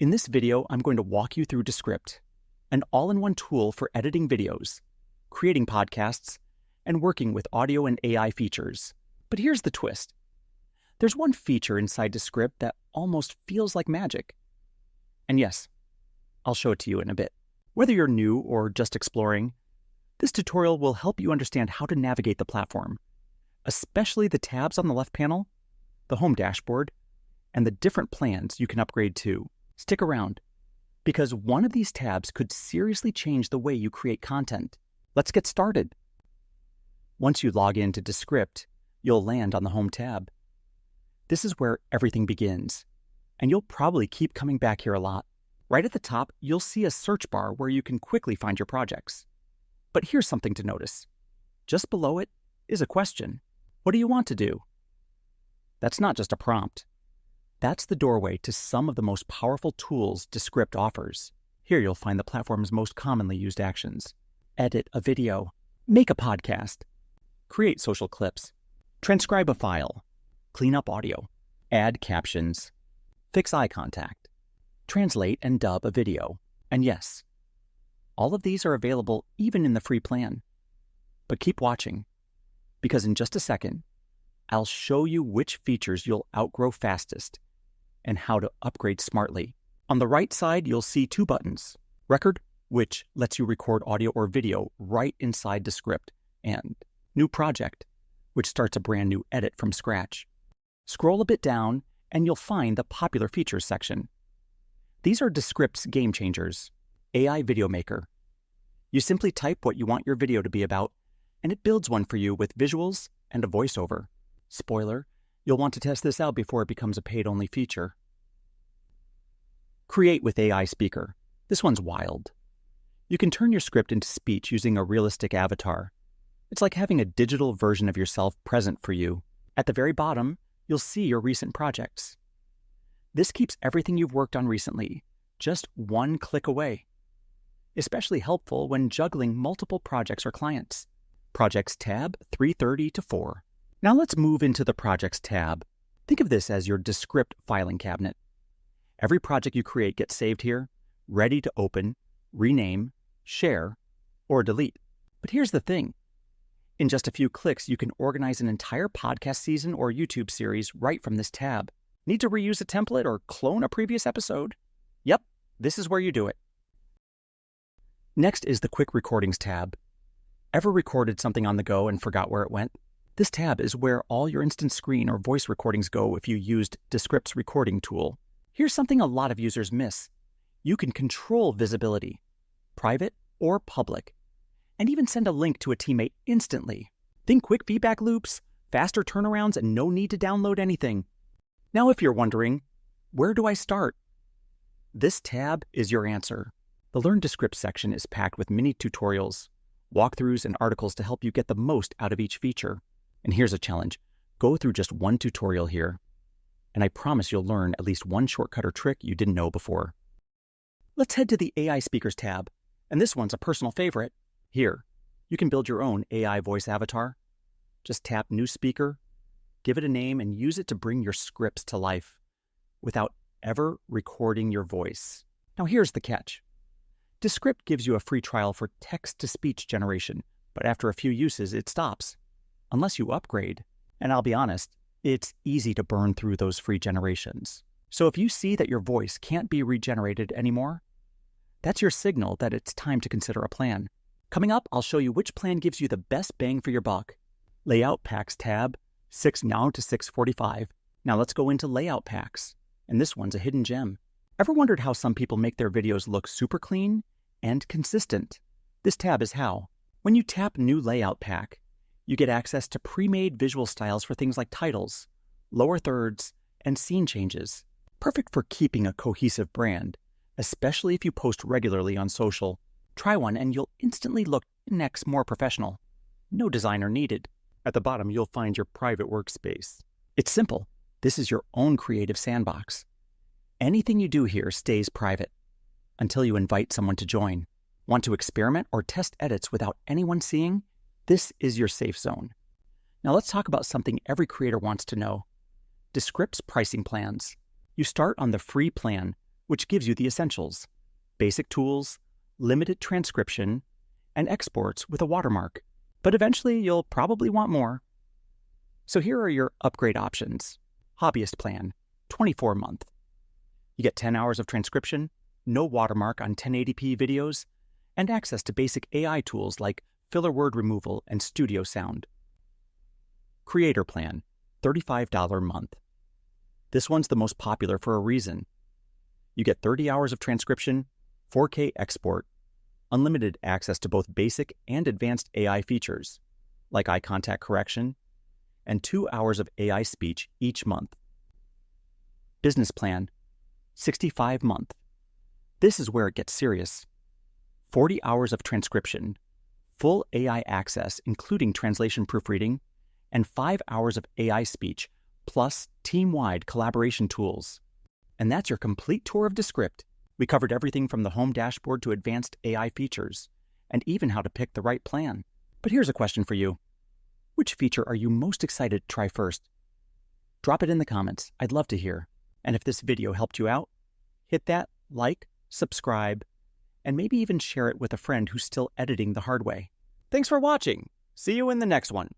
In this video, I'm going to walk you through Descript, an all-in-one tool for editing videos, creating podcasts, and working with audio and AI features. But here's the twist. There's one feature inside Descript that almost feels like magic. And yes, I'll show it to you in a bit. Whether you're new or just exploring, this tutorial will help you understand how to navigate the platform, especially the tabs on the left panel, the home dashboard, and the different plans you can upgrade to. Stick around, because one of these tabs could seriously change the way you create content. Let's get started. Once you log into Descript, you'll land on the Home tab. This is where everything begins, and you'll probably keep coming back here a lot. Right at the top, you'll see a search bar where you can quickly find your projects. But here's something to notice. Just below it is a question. What do you want to do? That's not just a prompt. That's the doorway to some of the most powerful tools Descript offers. Here you'll find the platform's most commonly used actions. Edit a video, make a podcast, create social clips, transcribe a file, clean up audio, add captions, fix eye contact, translate and dub a video. And yes, all of these are available even in the free plan. But keep watching, because in just a second, I'll show you which features you'll outgrow fastest and how to upgrade smartly. On the right side, you'll see two buttons. Record, which lets you record audio or video right inside Descript, and New Project, which starts a brand new edit from scratch. Scroll a bit down, and you'll find the Popular Features section. These are Descript's game changers. AI Video Maker. You simply type what you want your video to be about, and it builds one for you with visuals and a voiceover. Spoiler, you'll want to test this out before it becomes a paid-only feature. Create with AI Speaker. This one's wild. You can turn your script into speech using a realistic avatar. It's like having a digital version of yourself present for you. At the very bottom, you'll see your recent projects. This keeps everything you've worked on recently just one click away. Especially helpful when juggling multiple projects or clients. Projects tab 330 to 4. Now let's move into the Projects tab. Think of this as your Descript filing cabinet. Every project you create gets saved here, ready to open, rename, share, or delete. But here's the thing. In just a few clicks, you can organize an entire podcast season or YouTube series right from this tab. Need to reuse a template or clone a previous episode? Yep, this is where you do it. Next is the Quick Recordings tab. Ever recorded something on the go and forgot where it went? This tab is where all your instant screen or voice recordings go if you used Descript's recording tool. Here's something a lot of users miss. You can control visibility, private or public, and even send a link to a teammate instantly. Think quick feedback loops, faster turnarounds, and no need to download anything. Now if you're wondering, where do I start? This tab is your answer. The Learn Descript section is packed with mini tutorials, walkthroughs, and articles to help you get the most out of each feature. And here's a challenge. Go through just one tutorial here, and I promise you'll learn at least one shortcut or trick you didn't know before. Let's head to the AI Speakers tab, and this one's a personal favorite. Here, you can build your own AI voice avatar. Just tap New Speaker, give it a name, and use it to bring your scripts to life without ever recording your voice. Now here's the catch. Descript gives you a free trial for text-to-speech generation, but after a few uses, it stops. Unless you upgrade. And I'll be honest, it's easy to burn through those free generations. So if you see that your voice can't be regenerated anymore, that's your signal that it's time to consider a plan. Coming up, I'll show you which plan gives you the best bang for your buck. Layout Packs tab, 6 now to 645. Now let's go into Layout Packs. And this one's a hidden gem. Ever wondered how some people make their videos look super clean and consistent? This tab is how. When you tap New Layout Pack, you get access to pre-made visual styles for things like titles, lower thirds, and scene changes. Perfect for keeping a cohesive brand, especially if you post regularly on social. Try one and you'll instantly look 10x more professional. No designer needed. At the bottom, you'll find your private workspace. It's simple. This is your own creative sandbox. Anything you do here stays private until you invite someone to join. Want to experiment or test edits without anyone seeing? This is your safe zone. Now let's talk about something every creator wants to know. Descript's pricing plans. You start on the free plan which gives you the essentials: basic tools, limited transcription, and exports with a watermark. But eventually, you'll probably want more. So here are your upgrade options. Hobbyist plan, 24-month. You get 10 hours of transcription, no watermark on 1080p videos, and access to basic AI tools like filler word removal and studio sound. Creator plan, $35 a month. This one's the most popular for a reason. You get 30 hours of transcription, 4K export, unlimited access to both basic and advanced AI features, like eye contact correction, and 2 hours of AI speech each month. Business plan, 65-month. This is where it gets serious. 40 hours of transcription, full AI access including translation proofreading, and 5 hours of AI speech, plus team-wide collaboration tools. And that's your complete tour of Descript. We covered everything from the home dashboard to advanced AI features, and even how to pick the right plan. But here's a question for you. Which feature are you most excited to try first? Drop it in the comments. I'd love to hear. And if this video helped you out, hit that like, subscribe, and maybe even share it with a friend who's still editing the hard way. Thanks for watching. See you in the next one.